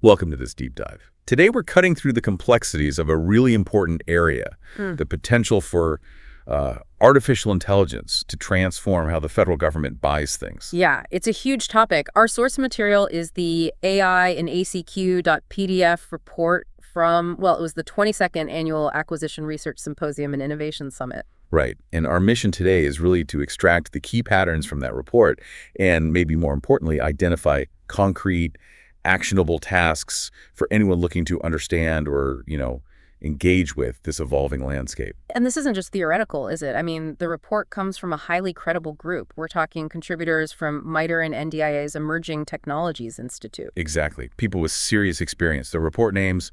Welcome to this deep dive. Today we're cutting through the complexities of a really important area, the potential for artificial intelligence to transform how the federal government buys things. Yeah, it's a huge topic. Our source material is the AI and ACQ.PDF report from, well, it was the 22nd Annual Acquisition Research Symposium and Innovation Summit. Right. And our mission today is really to extract the key patterns from that report and, maybe more importantly, identify concrete, actionable tasks for anyone looking to understand or, engage with this evolving landscape. And this isn't just theoretical, is it? I mean, the report comes from a highly credible group. We're talking contributors from MITRE and NDIA's Emerging Technologies Institute. Exactly. People with serious experience. The report names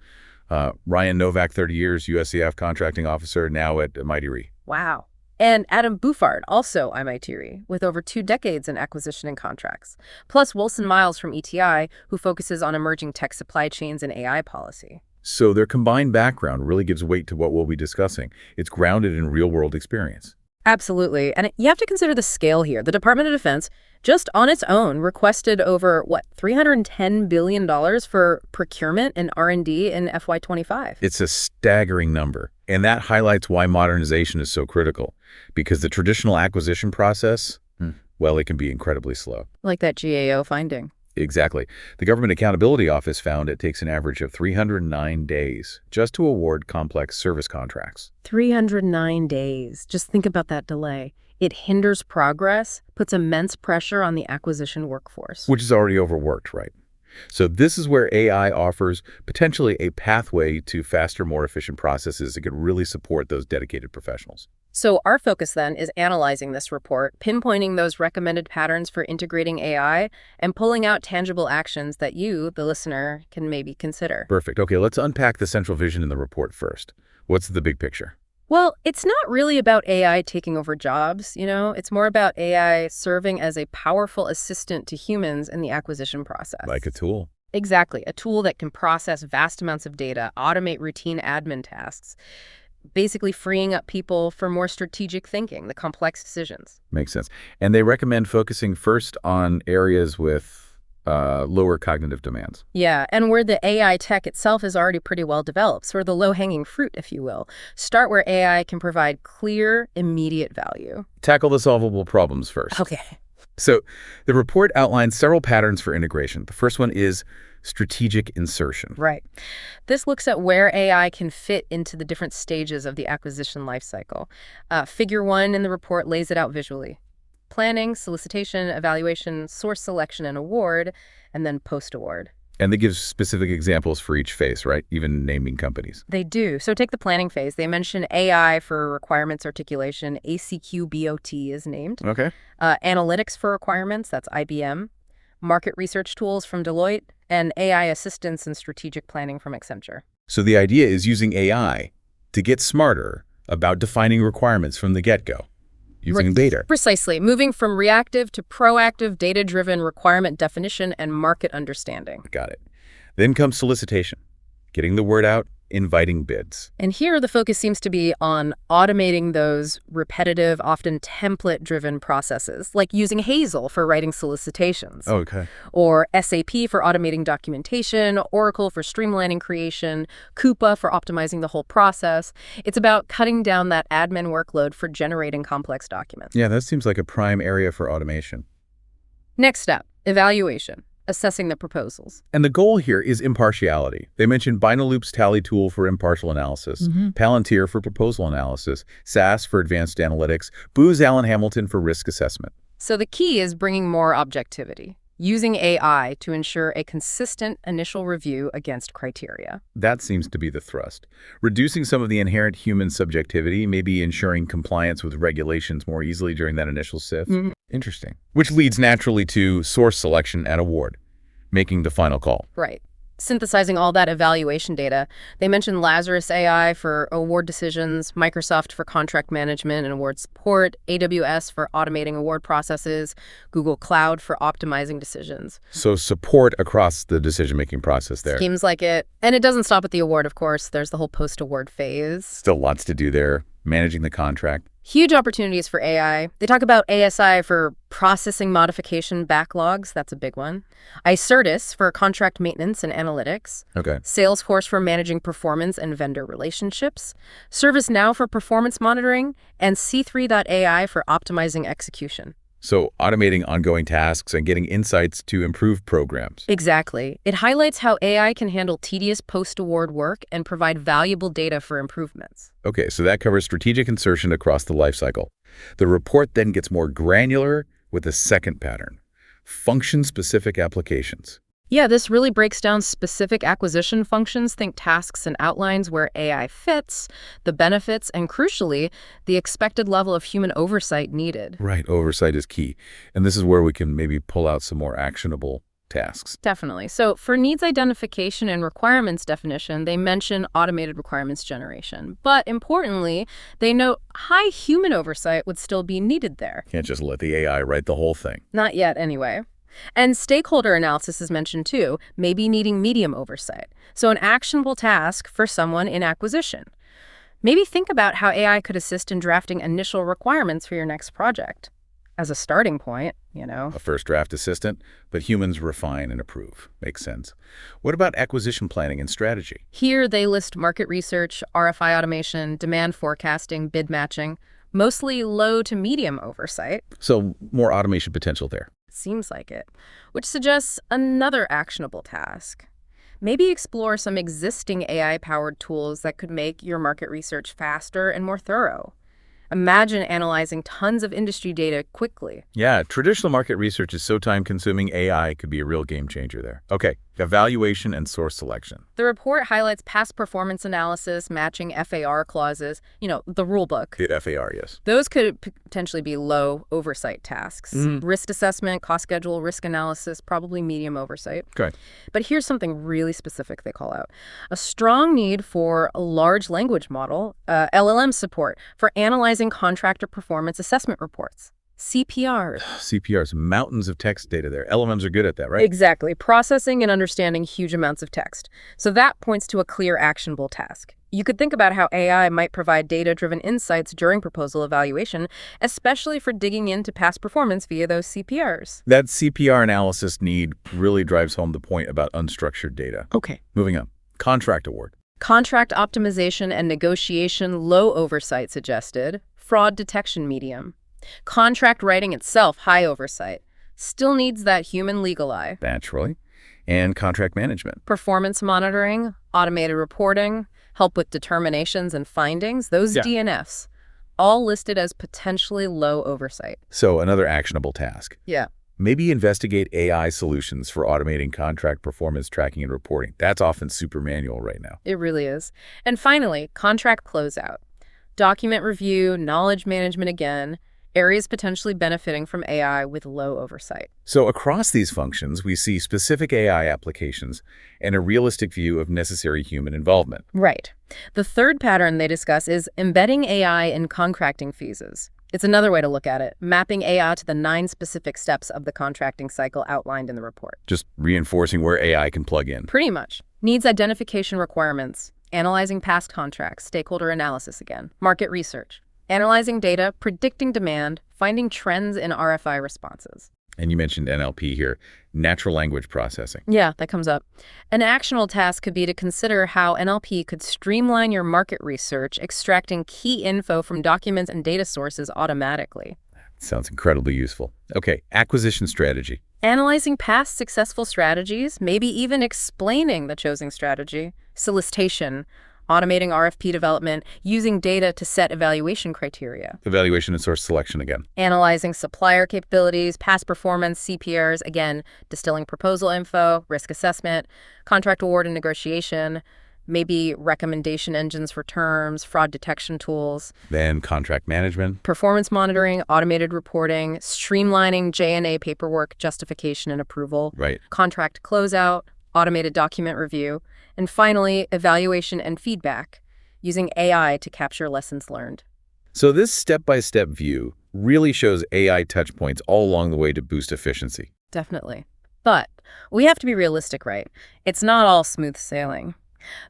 Ryan Novak, 30 years, USCF contracting officer, now at MITRE. Wow. And Adam Bouffard, also MITRE, with over 2 decades in acquisition and contracts. Plus Wilson Miles from ETI, who focuses on emerging tech supply chains and AI policy. So their combined background really gives weight to what we'll be discussing. It's grounded in real-world experience. Absolutely. And you have to consider the scale here. The Department of Defense, just on its own, requested over, $310 billion for procurement and R&D in FY25. It's a staggering number. And that highlights why modernization is so critical. Because the traditional acquisition process, well, it can be incredibly slow. Like that GAO finding. Exactly. The Government Accountability Office found it takes an average of 309 days just to award complex service contracts. 309 days. Just think about that delay. It hinders progress, puts immense pressure on the acquisition workforce. Which is already overworked, right? So this is where AI offers potentially a pathway to faster, more efficient processes that could really support those dedicated professionals. So our focus then is analyzing this report, pinpointing those recommended patterns for integrating AI, and pulling out tangible actions that you, the listener, can maybe consider. Perfect. Okay, let's unpack the central vision in the report first. What's the big picture? Well, it's not really about AI taking over jobs, It's more about AI serving as a powerful assistant to humans in the acquisition process. Like a tool. Exactly. A tool that can process vast amounts of data, automate routine admin tasks, basically freeing up people for more strategic thinking, the complex decisions. Makes sense. And they recommend focusing first on areas with lower cognitive demands. Yeah, and where the AI tech itself is already pretty well developed, sort of the low-hanging fruit, if you will. Start where AI can provide clear, immediate value. Tackle the solvable problems first. Okay. So the report outlines several patterns for integration. The first one is strategic insertion. Right. This looks at where AI can fit into the different stages of the acquisition lifecycle. Figure 1 in the report lays it out visually. Planning, solicitation, evaluation, source selection and award, and then post-award. And they give specific examples for each phase, right? Even naming companies. They do. So take the planning phase. They mention AI for requirements articulation. ACQ-BOT is named. Okay. Analytics for requirements, that's IBM. Market research tools from Deloitte, and AI assistance and strategic planning from Accenture. So the idea is using AI to get smarter about defining requirements from the get-go, using data. Precisely. Moving from reactive to proactive, data-driven requirement definition and market understanding. Got it. Then comes solicitation, getting the word out, inviting bids. And here the focus seems to be on automating those repetitive, often template-driven processes, like using Hazel for writing solicitations. Oh, okay. Or SAP for automating documentation, Oracle for streamlining creation, Coupa for optimizing the whole process. It's about cutting down that admin workload for generating complex documents. Yeah, that seems like a prime area for automation. Next step, evaluation. Assessing the proposals. And the goal here is impartiality. They mention Binaloop's Tally tool for impartial analysis, Palantir for proposal analysis, SAS for advanced analytics, Booz Allen Hamilton for risk assessment. So the key is bringing more objectivity, using AI to ensure a consistent initial review against criteria. That seems to be the thrust. Reducing some of the inherent human subjectivity, maybe ensuring compliance with regulations more easily during that initial sift. Interesting. Which leads naturally to source selection and award, making the final call. Right. Synthesizing all that evaluation data. They mentioned Lazarus AI for award decisions, Microsoft for contract management and award support, AWS for automating award processes, Google Cloud for optimizing decisions. So support across the decision-making process there. Seems like it. And it doesn't stop at the award, of course. There's the whole post-award phase. Still lots to do there. managing the contract. Huge opportunities for AI. They talk about ASI for processing modification backlogs. That's a big one. Icertis for contract maintenance and analytics. Okay. Salesforce for managing performance and vendor relationships. ServiceNow for performance monitoring. And C3.ai for optimizing execution. So automating ongoing tasks and getting insights to improve programs. Exactly. It highlights how AI can handle tedious post-award work and provide valuable data for improvements. Okay, so that covers strategic insertion across the lifecycle. The report then gets more granular with a second pattern, function-specific applications. Yeah, this really breaks down specific acquisition functions, think tasks and outlines where AI fits, the benefits, and crucially, the expected level of human oversight needed. Right, oversight is key. And this is where we can maybe pull out some more actionable tasks. Definitely. So for needs identification and requirements definition, they mention automated requirements generation. But importantly, they note high human oversight would still be needed there. Can't just let the AI write the whole thing. Not yet, anyway. And stakeholder analysis is mentioned too, maybe needing medium oversight. So an actionable task for someone in acquisition. Maybe think about how AI could assist in drafting initial requirements for your next project. As a starting point, A first draft assistant, but humans refine and approve. Makes sense. What about acquisition planning and strategy? Here they list market research, RFI automation, demand forecasting, bid matching, mostly low to medium oversight. So more automation potential there. Seems like it, which suggests another actionable task. Maybe explore some existing AI-powered tools that could make your market research faster and more thorough. Imagine analyzing tons of industry data quickly. Yeah, traditional market research is so time-consuming, AI could be a real game changer there. Okay, evaluation and source selection. The report highlights past performance analysis, matching FAR clauses, the rule book. The FAR, yes. Those could potentially be low oversight tasks. Risk assessment, cost schedule, risk analysis, probably medium oversight. Okay. But here's something really specific they call out. A strong need for a large language model, LLM support, for analyzing contractor performance assessment reports. CPRs. CPRs, mountains of text data there. LLMs are good at that, right? Exactly. Processing and understanding huge amounts of text. So that points to a clear actionable task. You could think about how AI might provide data-driven insights during proposal evaluation, especially for digging into past performance via those CPRs. That CPR analysis need really drives home the point about unstructured data. Okay. Moving on. Contract award. Contract optimization and negotiation, low oversight suggested. Fraud detection, medium. Contract writing itself, high oversight. Still needs that human legal eye. Naturally. And contract management. Performance monitoring, automated reporting, help with determinations and findings, those DNFs, all listed as potentially low oversight. So another actionable task. Yeah. Maybe investigate AI solutions for automating contract performance tracking and reporting. That's often super manual right now. It really is. And finally, contract closeout. Document review, knowledge management again, areas potentially benefiting from AI with low oversight. So across these functions, we see specific AI applications and a realistic view of necessary human involvement. Right. The third pattern they discuss is embedding AI in contracting phases. It's another way to look at it, mapping AI to the 9 specific steps of the contracting cycle outlined in the report. Just reinforcing where AI can plug in. Pretty much. Needs identification requirements, analyzing past contracts, stakeholder analysis again, market research, analyzing data, predicting demand, finding trends in RFI responses. And you mentioned NLP here, natural language processing. Yeah, that comes up. An actionable task could be to consider how NLP could streamline your market research, extracting key info from documents and data sources automatically. Sounds incredibly useful. Okay, acquisition strategy. Analyzing past successful strategies, maybe even explaining the chosen strategy. Solicitation, automating RFP development, using data to set evaluation criteria. Evaluation and source selection again. Analyzing supplier capabilities, past performance, CPRs, again, distilling proposal info, risk assessment, contract award and negotiation, maybe recommendation engines for terms, fraud detection tools. Then contract management. Performance monitoring, automated reporting, streamlining J&A paperwork, justification and approval. Right. Contract closeout, automated document review. And finally, evaluation and feedback, using AI to capture lessons learned. So this step-by-step view really shows AI touchpoints all along the way to boost efficiency. Definitely. But we have to be realistic, right? It's not all smooth sailing.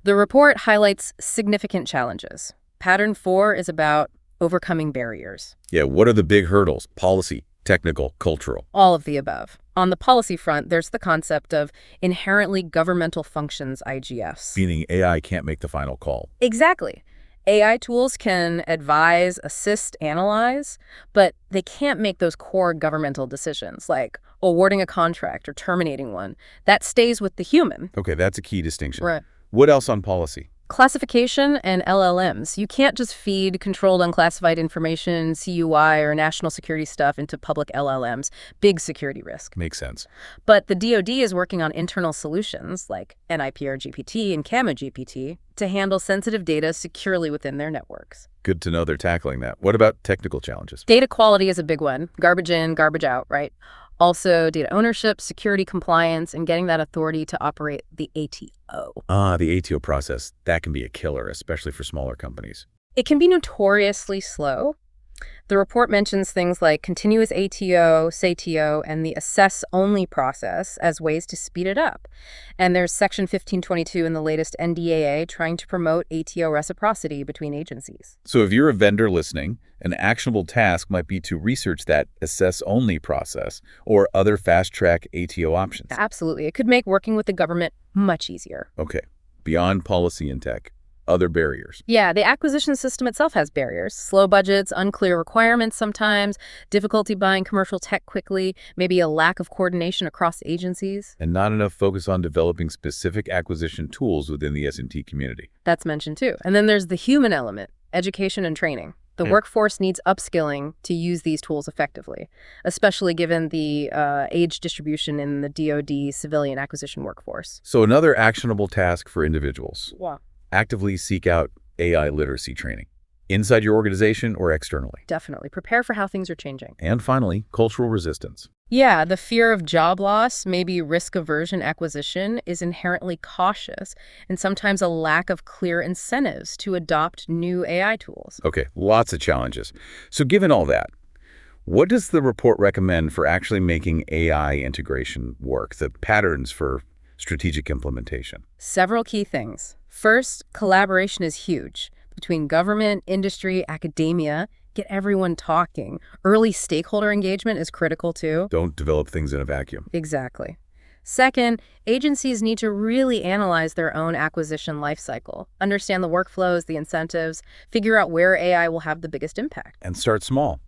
The report highlights significant challenges. Pattern 4 is about overcoming barriers. Yeah, what are the big hurdles? Policy, technical, cultural. All of the above. On the policy front, there's the concept of inherently governmental functions, IGFs. Meaning AI can't make the final call. Exactly. AI tools can advise, assist, analyze, but they can't make those core governmental decisions, like awarding a contract or terminating one. That stays with the human. Okay, that's a key distinction. Right. What else on policy? Classification and LLMs. You can't just feed controlled unclassified information, CUI, or national security stuff into public LLMs. Big security risk. Makes sense. But the DoD is working on internal solutions like NIPR-GPT and CAMA-GPT to handle sensitive data securely within their networks. Good to know they're tackling that. What about technical challenges? Data quality is a big one. Garbage in, garbage out, right? Also, data ownership, security compliance, and getting that authority to operate the ATO. The ATO process. That can be a killer, especially for smaller companies. It can be notoriously slow. The report mentions things like continuous ATO, SATO, and the assess-only process as ways to speed it up. And there's Section 1522 in the latest NDAA trying to promote ATO reciprocity between agencies. So if you're a vendor listening, an actionable task might be to research that assess-only process or other fast-track ATO options. Absolutely. It could make working with the government much easier. Okay. Beyond policy and tech, other barriers. Yeah, the acquisition system itself has barriers. Slow budgets, unclear requirements sometimes, difficulty buying commercial tech quickly, maybe a lack of coordination across agencies. And not enough focus on developing specific acquisition tools within the S&T community. That's mentioned too. And then there's the human element, education and training. The workforce needs upskilling to use these tools effectively, especially given the age distribution in the DoD civilian acquisition workforce. So another actionable task for individuals. Wow. Actively seek out AI literacy training, inside your organization or externally. Definitely. Prepare for how things are changing. And finally, cultural resistance. Yeah, the fear of job loss, maybe risk aversion acquisition, is inherently cautious and sometimes a lack of clear incentives to adopt new AI tools. Okay, lots of challenges. So given all that, what does the report recommend for actually making AI integration work, the patterns for strategic implementation? Several key things. First, collaboration is huge. Between government, industry, academia, get everyone talking. Early stakeholder engagement is critical too. Don't develop things in a vacuum. Exactly. Second, agencies need to really analyze their own acquisition lifecycle, understand the workflows, the incentives, figure out where AI will have the biggest impact. And start small.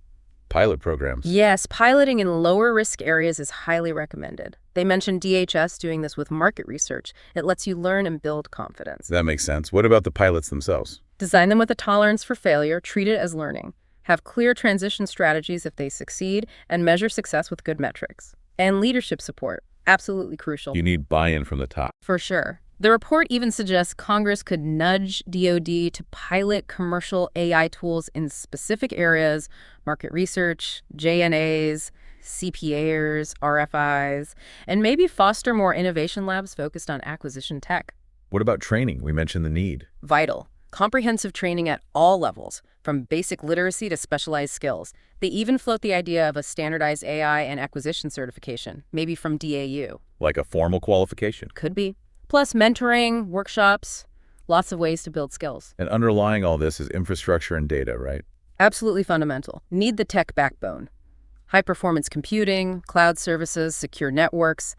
Pilot programs. Yes, piloting in lower risk areas is highly recommended. They mentioned DHS doing this with market research. It lets you learn and build confidence. That makes sense. What about the pilots themselves? Design them with a tolerance for failure, treat it as learning. Have clear transition strategies if they succeed, and measure success with good metrics. And leadership support, absolutely crucial. You need buy-in from the top. For sure. The report even suggests Congress could nudge DoD to pilot commercial AI tools in specific areas, market research, JNAs, CPAs, RFIs, and maybe foster more innovation labs focused on acquisition tech. What about training? We mentioned the need. Vital. Comprehensive training at all levels, from basic literacy to specialized skills. They even float the idea of a standardized AI and acquisition certification, maybe from DAU. Like a formal qualification. Could be. Plus mentoring, workshops, lots of ways to build skills. And underlying all this is infrastructure and data, right? Absolutely fundamental. Need the tech backbone. High-performance computing, cloud services, secure networks,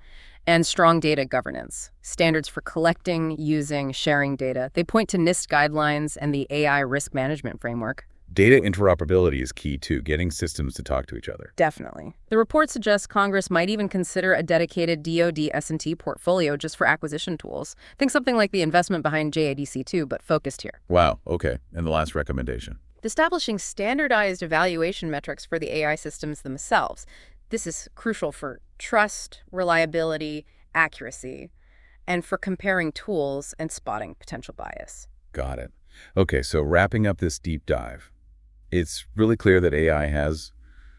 and strong data governance. Standards for collecting, using, sharing data. They point to NIST guidelines and the AI risk management framework. Data interoperability is key, too, getting systems to talk to each other. Definitely. The report suggests Congress might even consider a dedicated DoD S&T portfolio just for acquisition tools. Think something like the investment behind JADC2, but focused here. Wow, okay. And the last recommendation. Establishing standardized evaluation metrics for the AI systems themselves. This is crucial for trust, reliability, accuracy, and for comparing tools and spotting potential bias. Got it. Okay, so wrapping up this deep dive, it's really clear that AI has,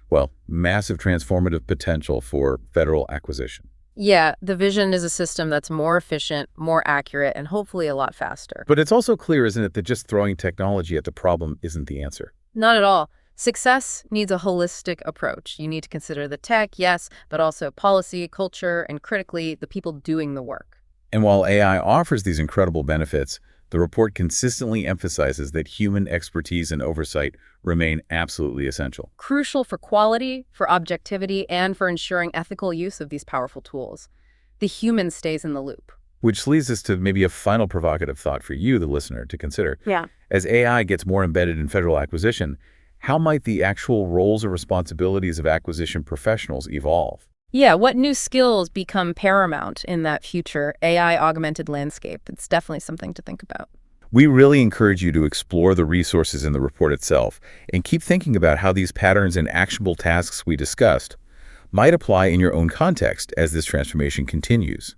well, massive transformative potential for federal acquisition. Yeah, the vision is a system that's more efficient, more accurate, and hopefully a lot faster. But it's also clear, isn't it, that just throwing technology at the problem isn't the answer? Not at all. Success needs a holistic approach. You need to consider the tech, yes, but also policy, culture, and critically, the people doing the work. And while AI offers these incredible benefits, The report consistently emphasizes that human expertise and oversight remain absolutely essential. Crucial for quality, for objectivity, and for ensuring ethical use of these powerful tools. The human stays in the loop. Which leads us to maybe a final provocative thought for you, the listener, to consider. Yeah. As AI gets more embedded in federal acquisition, how might the actual roles or responsibilities of acquisition professionals evolve? Yeah, what new skills become paramount in that future AI-augmented landscape? It's definitely something to think about. We really encourage you to explore the resources in the report itself and keep thinking about how these patterns and actionable tasks we discussed might apply in your own context as this transformation continues.